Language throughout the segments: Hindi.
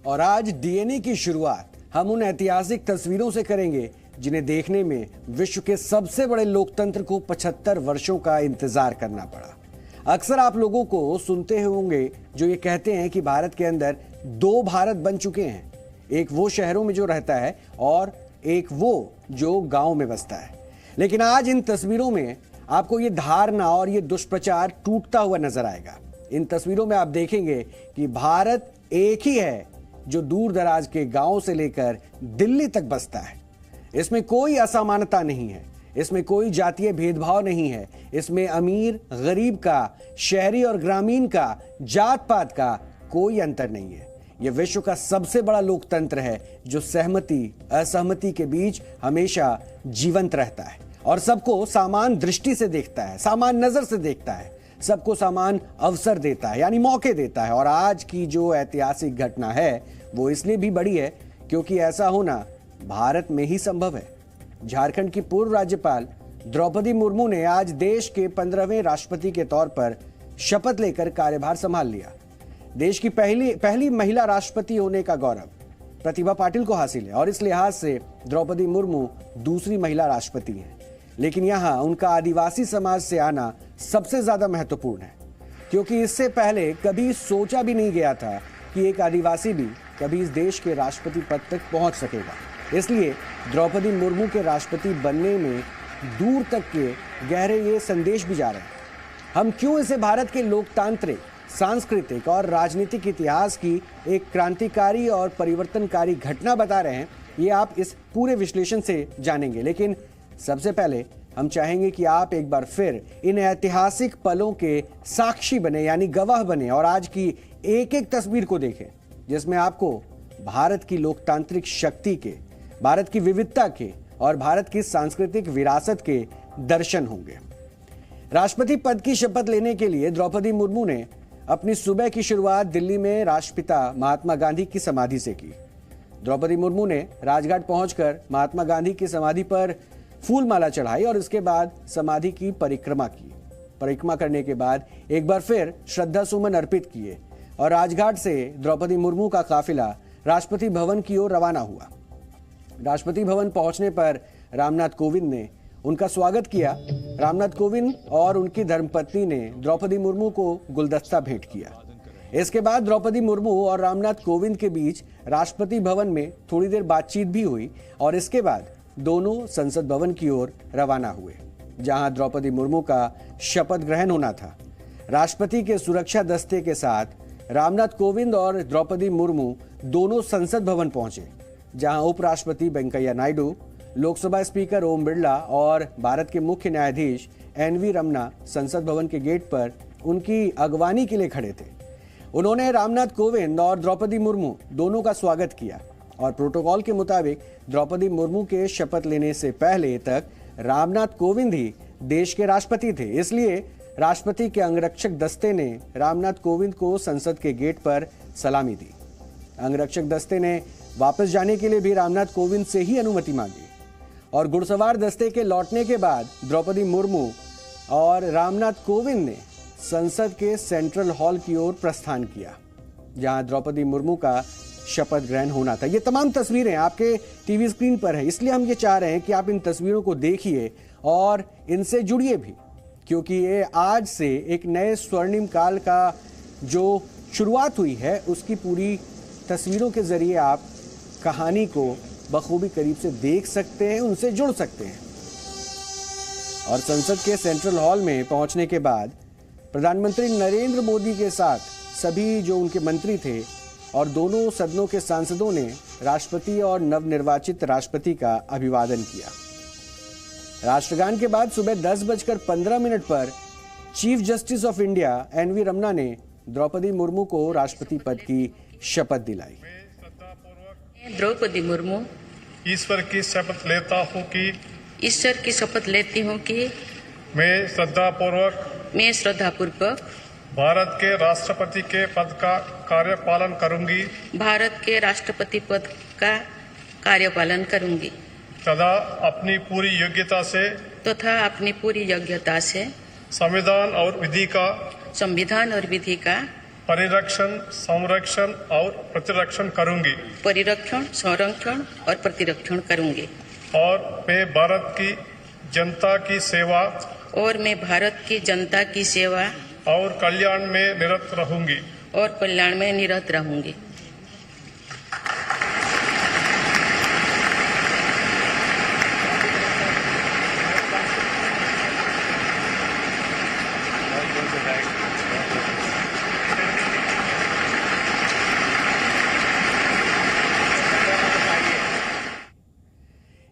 और आज डीएनए की शुरुआत हम उन ऐतिहासिक तस्वीरों से करेंगे जिन्हें देखने में विश्व के सबसे बड़े लोकतंत्र को 75 वर्षों का इंतजार करना पड़ा। अक्सर आप लोगों को सुनते होंगे जो ये कहते हैं कि भारत के अंदर 2 भारत बन चुके हैं, एक वो शहरों में जो रहता है और एक वो जो गांव में बसता है। लेकिन आज इन तस्वीरों में आपको ये धारणा और ये दुष्प्रचार टूटता हुआ नजर आएगा। इन तस्वीरों में आप देखेंगे कि भारत एक ही है जो दूर दराज के गांव से लेकर दिल्ली तक बसता है। इसमें कोई असमानता नहीं है, इसमें कोई जातीय भेदभाव नहीं है, इसमें अमीर गरीब का, शहरी और ग्रामीण का, जात पात का कोई अंतर नहीं है। यह विश्व का सबसे बड़ा लोकतंत्र है जो सहमति असहमति के बीच हमेशा जीवंत रहता है और सबको समान दृष्टि से देखता है, समान नजर से देखता है, सबको समान अवसर देता है यानी मौके देता है। और आज की जो ऐतिहासिक घटना है वो इसलिए भी बड़ी है क्योंकि ऐसा होना भारत में ही संभव है। झारखंड की पूर्व राज्यपाल द्रौपदी मुर्मू ने आज देश के 15वें राष्ट्रपति के तौर पर शपथ लेकर कार्यभार संभाल लिया। देश की पहली महिला राष्ट्रपति होने का गौरव प्रतिभा पाटिल को हासिल है और इस लिहाज से द्रौपदी मुर्मू दूसरी महिला राष्ट्रपति हैं। लेकिन यहाँ उनका आदिवासी समाज से आना सबसे ज्यादा महत्वपूर्ण है क्योंकि इससे पहले कभी सोचा भी नहीं गया था कि एक आदिवासी भी कभी इस देश के राष्ट्रपति पद तक पहुंच सकेगा। इसलिए द्रौपदी मुर्मू के राष्ट्रपति बनने में दूर तक के गहरे ये संदेश भी जा रहे हैं। हम क्यों इसे भारत के लोकतांत्रिक, सांस्कृतिक और राजनीतिक इतिहास की एक क्रांतिकारी और परिवर्तनकारी घटना बता रहे हैं, ये आप इस पूरे विश्लेषण से जानेंगे। लेकिन सबसे पहले हम चाहेंगे कि आप एक बार फिर इन ऐतिहासिक पलों के साक्षी बने यानी गवाह बने और आज की एक एक तस्वीर को देखें जिसमें आपको भारत की लोकतांत्रिक शक्ति के, भारत की विविधता के और भारत की सांस्कृतिक विरासत के दर्शन होंगे। राष्ट्रपति पद की शपथ लेने के लिए द्रौपदी मुर्मू ने अपनी सुबह की शुरुआत दिल्ली में राष्ट्रपिता महात्मा गांधी की समाधि से की। द्रौपदी मुर्मू ने राजघाट पहुंचकर महात्मा गांधी की समाधि पर फूल माला चढ़ाई और इसके बाद समाधि की परिक्रमा की। परिक्रमा करने के बाद एक बार फिर श्रद्धा सुमन अर्पित किए और राजघाट से द्रौपदी मुर्मू का काफिला राष्ट्रपति भवन की ओर रवाना हुआ। राष्ट्रपति भवन पहुंचने पर रामनाथ कोविंद ने उनका स्वागत किया। रामनाथ कोविंद और उनकी धर्मपत्नी ने द्रौपदी मुर्मू को गुलदस्ता भेंट किया। इसके बाद द्रौपदी मुर्मू और रामनाथ कोविंद के बीच राष्ट्रपति भवन में थोड़ी देर बातचीत भी हुई और इसके बाद दोनों संसद भवन की ओर रवाना हुए जहां द्रौपदी मुर्मू का शपथ ग्रहण होना था। राष्ट्रपति के सुरक्षा दस्ते के साथ रामनाथ कोविंद और द्रौपदी मुर्मू दोनों संसद भवन पहुंचे जहां उपराष्ट्रपति वेंकैया नायडू, लोकसभा स्पीकर ओम बिरला और भारत के मुख्य न्यायाधीश एनवी रमना संसद भवन के गेट पर उनकी अगवानी के लिए खड़े थे। उन्होंने रामनाथ कोविंद और द्रौपदी मुर्मू दोनों का स्वागत किया और प्रोटोकॉल के मुताबिक द्रौपदी मुर्मू के शपथ लेने से पहले तक रामनाथ कोविंद ही देश के राष्ट्रपति थे। इसलिए राष्ट्रपति के अंगरक्षक दस्ते ने रामनाथ कोविंद को संसद के गेट पर सलामी दी। अंगरक्षक दस्ते ने वापस जाने के लिए भी रामनाथ कोविंद से ही अनुमति मांगी और घुड़सवार दस्ते के लौटने के बाद द्रौपदी मुर्मू और रामनाथ कोविंद ने संसद के सेंट्रल हॉल की ओर प्रस्थान किया जहां द्रौपदी मुर्मू का शपथ ग्रहण होना था। ये तमाम तस्वीरें आपके टीवी स्क्रीन पर है, इसलिए हम ये चाह रहे हैं कि आप इन तस्वीरों को देखिए और इनसे जुड़िए भी क्योंकि ये आज से एक नए स्वर्णिम काल का जो शुरुआत हुई है उसकी पूरी तस्वीरों के जरिए आप कहानी को बखूबी करीब से देख सकते हैं, उनसे जुड़ सकते हैं। और संसद के सेंट्रल हॉल में पहुंचने के बाद प्रधानमंत्री नरेंद्र मोदी के साथ सभी जो उनके मंत्री थे और दोनों सदनों के सांसदों ने राष्ट्रपति और नवनिर्वाचित राष्ट्रपति का अभिवादन किया। राष्ट्रगान के बाद सुबह 10:15 पर chief justice of India NV Ramana ने द्रौपदी मुर्मू को राष्ट्रपति पद की शपथ दिलाई। द्रौपदी मुर्मू ईश्वर की शपथ लेती हूँ कि मैं श्रद्धापूर्वक भारत के राष्ट्रपति के पद का कार्यपालन करूंगी तथा अपनी पूरी योग्यता से संविधान और विधि का परिरक्षण, संरक्षण और प्रतिरक्षण करूंगी परिरक्षण, संरक्षण और प्रतिरक्षण करूंगी और मैं भारत की जनता की सेवा और मैं भारत की जनता की सेवा और कल्याण में निरत रहूंगी। और कल्याण में निरत रहूंगी।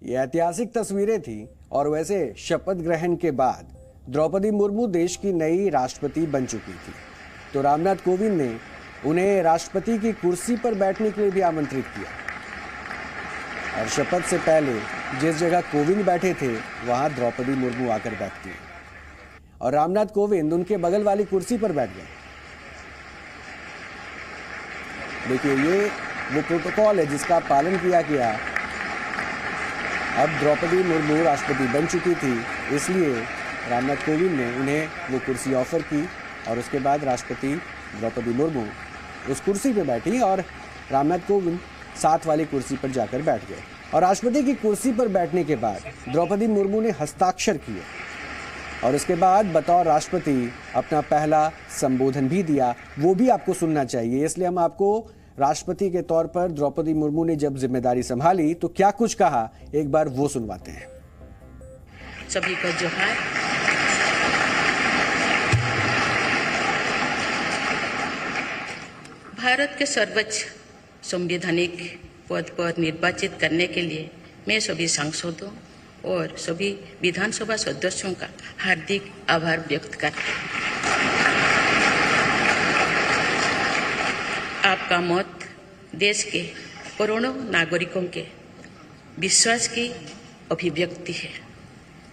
ये ऐतिहासिक तस्वीरें थी और वैसे शपथ ग्रहण के बाद द्रौपदी मुर्मू देश की नई राष्ट्रपति बन चुकी थी, तो रामनाथ कोविंद ने उन्हें राष्ट्रपति की कुर्सी पर बैठने के लिए भी आमंत्रित किया और शपथ से पहले जिस जगह कोविंद बैठे थे वहां द्रौपदी मुर्मू आकर बैठती हैं और रामनाथ कोविंद उनके बगल वाली कुर्सी पर बैठ गए। देखिए, ये वो प्रोटोकॉल है जिसका पालन किया गया। अब द्रौपदी मुर्मू राष्ट्रपति बन चुकी थी, इसलिए रामनाथ कोविंद ने उन्हें वो कुर्सी ऑफर की और उसके बाद राष्ट्रपति द्रौपदी मुर्मू उस कुर्सी पर बैठी और रामनाथ कोविंद साथ वाली कुर्सी पर जाकर बैठ गए। और राष्ट्रपति की कुर्सी पर बैठने के बाद द्रौपदी मुर्मू ने हस्ताक्षर किए और उसके बाद बतौर राष्ट्रपति अपना पहला संबोधन भी दिया, वो भी आपको सुनना चाहिए। इसलिए हम आपको राष्ट्रपति के तौर पर द्रौपदी मुर्मू ने जब जिम्मेदारी संभाली तो क्या कुछ कहा, एक बार वो सुनवाते हैं। सभी को जोहार। भारत के सर्वोच्च संवैधानिक पद पर निर्वाचित करने के लिए मैं सभी सांसदों और सभी विधानसभा सदस्यों का हार्दिक आभार व्यक्त करती हूँ। आपका मत देश के करोड़ों नागरिकों के विश्वास की अभिव्यक्ति है।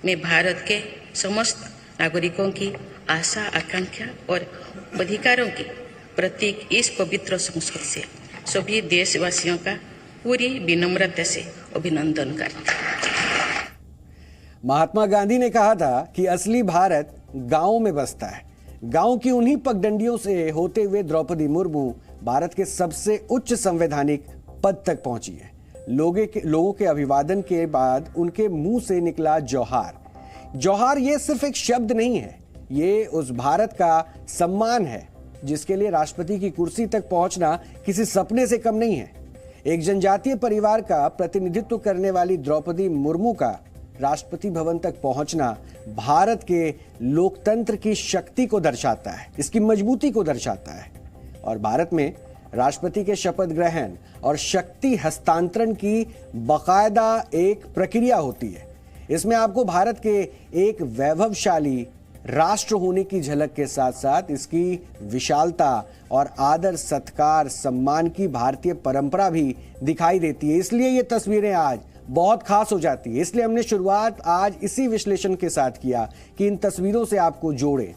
मैं भारत के समस्त नागरिकों की आशा, आकांक्षा और अधिकारों की प्रतीक इस पवित्र संसद से सभी देशवासियों का पूरी विनम्रता से अभिनंदन करता हूं। महात्मा गांधी ने कहा था कि असली भारत गांव में बसता है। गांव की उन्हीं पगडंडियों से होते हुए द्रौपदी मुर्मू भारत के सबसे उच्च संवैधानिक पद तक पहुंची है। लोगों के अभिवादन के बाद उनके मुंह से निकला जोहार। जोहार ये सिर्फ एक शब्द नहीं है, ये उस भारत का सम्मान है जिसके लिए राष्ट्रपति की कुर्सी तक पहुंचना किसी सपने से कम नहीं है। एक जनजातीय परिवार का प्रतिनिधित्व करने वाली द्रौपदी मुर्मू का राष्ट्रपति भवन तक पहुंचना भारत के लोकतंत्र की शक्ति को दर्शाता है, इसकी मजबूती को दर्शाता है। और भारत में राष्ट्रपति के शपथ ग्रहण और शक्ति हस्तांतरण की बाकायदा एक प्रक्रिया होती है। इसमें आपको भारत के एक वैभवशाली राष्ट्र होने की झलक के साथ साथ इसकी विशालता और आदर, सत्कार, सम्मान की भारतीय परंपरा भी दिखाई देती है। इसलिए ये तस्वीरें आज बहुत खास हो जाती है। इसलिए हमने शुरुआत आज इसी विश्लेषण के साथ किया कि इन तस्वीरों से आपको जोड़े,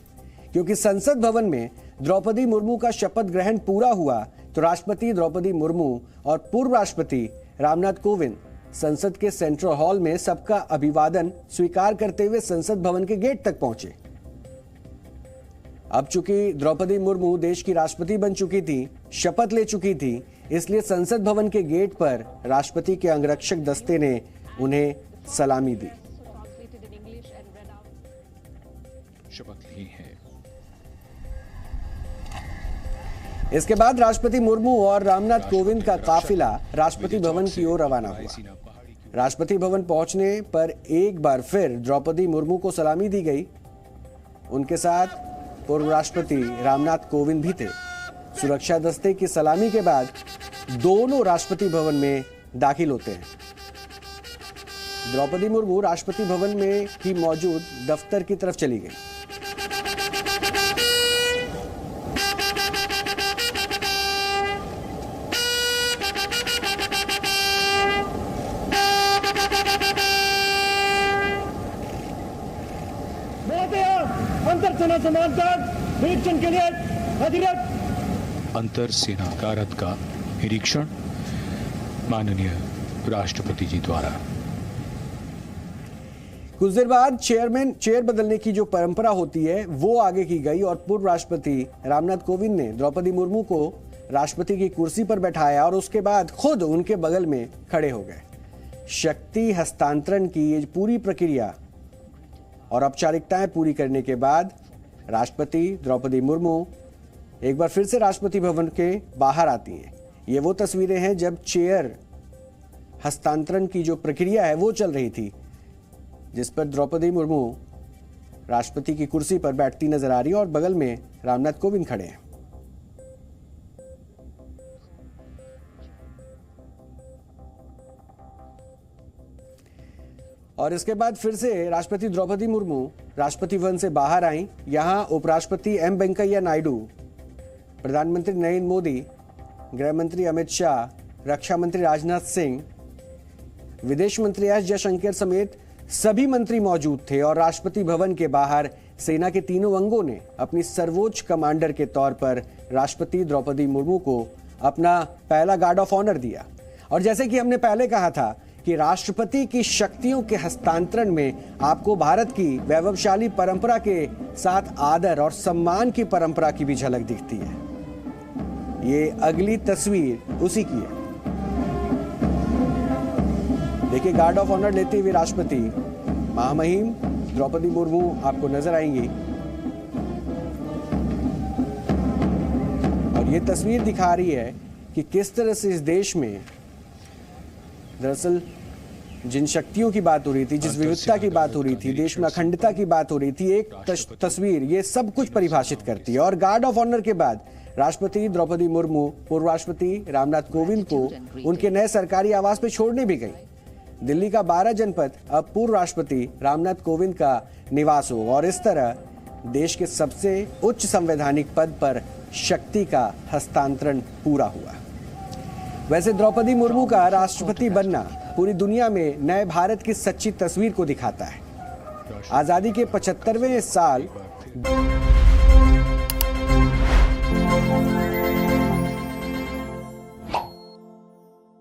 क्योंकि संसद भवन में द्रौपदी मुर्मू का शपथ ग्रहण पूरा हुआ तो राष्ट्रपति द्रौपदी मुर्मू और पूर्व राष्ट्रपति रामनाथ कोविंद संसद के सेंट्रल हॉल में सबका अभिवादन स्वीकार करते हुए संसद भवन के गेट तक पहुंचे। अब चूंकि द्रौपदी मुर्मू देश की राष्ट्रपति बन चुकी थी, शपथ ले चुकी थी, इसलिए संसद भवन के गेट पर राष्ट्रपति के अंगरक्षक दस्ते ने उन्हें सलामी दी। शपथ ली है। इसके बाद राष्ट्रपति मुर्मू और रामनाथ कोविंद का काफिला राष्ट्रपति भवन की ओर रवाना हुआ। राष्ट्रपति भवन पहुंचने पर एक बार फिर द्रौपदी मुर्मू को सलामी दी गई। उनके साथ पूर्व राष्ट्रपति रामनाथ कोविंद भी थे। सुरक्षा दस्ते की सलामी के बाद दोनों राष्ट्रपति भवन में दाखिल होते हैं। द्रौपदी मुर्मू राष्ट्रपति भवन में ही मौजूद दफ्तर की तरफ चली गई। अंतर सेना समानता निरीक्षण के लिए अधिरथ अंतर सेना कारत का निरीक्षण माननीय राष्ट्रपति जी द्वारा। कुछ देर बाद चेयर बदलने की जो परंपरा होती है वो आगे की गई और पूर्व राष्ट्रपति रामनाथ कोविंद ने द्रौपदी मुर्मू को राष्ट्रपति की कुर्सी पर बैठाया और उसके बाद खुद उनके बगल में खड़े हो गए। शक्ति हस्तांतरण की ये पूरी प्रक्रिया और औपचारिकताएं पूरी करने के बाद राष्ट्रपति द्रौपदी मुर्मू एक बार फिर से राष्ट्रपति भवन के बाहर आती हैं। ये वो तस्वीरें हैं जब चेयर हस्तांतरण की जो प्रक्रिया है वो चल रही थी, जिस पर द्रौपदी मुर्मू राष्ट्रपति की कुर्सी पर बैठती नजर आ रही है और बगल में रामनाथ कोविंद खड़े हैं। और इसके बाद फिर से राष्ट्रपति द्रौपदी मुर्मू राष्ट्रपति भवन से बाहर आई। यहां उपराष्ट्रपति एम वेंकैया नायडू, प्रधानमंत्री नरेंद्र मोदी, गृह मंत्री अमित शाह, रक्षा मंत्री राजनाथ सिंह, विदेश मंत्री एस जयशंकर समेत सभी मंत्री मौजूद थे और राष्ट्रपति भवन के बाहर सेना के तीनों अंगों ने अपनी सर्वोच्च कमांडर के तौर पर राष्ट्रपति द्रौपदी मुर्मू को अपना पहला गार्ड ऑफ ऑनर दिया। और जैसे कि हमने पहले कहा था कि राष्ट्रपति की शक्तियों के हस्तांतरण में आपको भारत की वैभवशाली परंपरा के साथ आदर और सम्मान की परंपरा की भी झलक दिखती है। ये अगली तस्वीर उसी की है। देखिए, गार्ड ऑफ ऑनर लेते हुए राष्ट्रपति महामहिम द्रौपदी मुर्मू आपको नजर आएंगी और ये तस्वीर दिखा रही है कि किस तरह से इस देश में दरअसल जिन शक्तियों की बात हो रही थी, जिस विविधता की बात हो रही थी, देश में अखंडता की बात हो रही थी, एक तस्वीर ये सब कुछ परिभाषित करती है। और गार्ड ऑफ ऑनर के बाद राष्ट्रपति द्रौपदी मुर्मू पूर्व राष्ट्रपति रामनाथ कोविंद को उनके नए सरकारी आवास पर छोड़ने भी गई। दिल्ली का 12 जनपद अब पूर्व राष्ट्रपति रामनाथ कोविंद का निवास हो और इस तरह देश के सबसे उच्च संवैधानिक पद पर शक्ति का हस्तांतरण पूरा हुआ। वैसे द्रौपदी मुर्मू का राष्ट्रपति बनना पूरी दुनिया में नए भारत की सच्ची तस्वीर को दिखाता है। आजादी के 75वें साल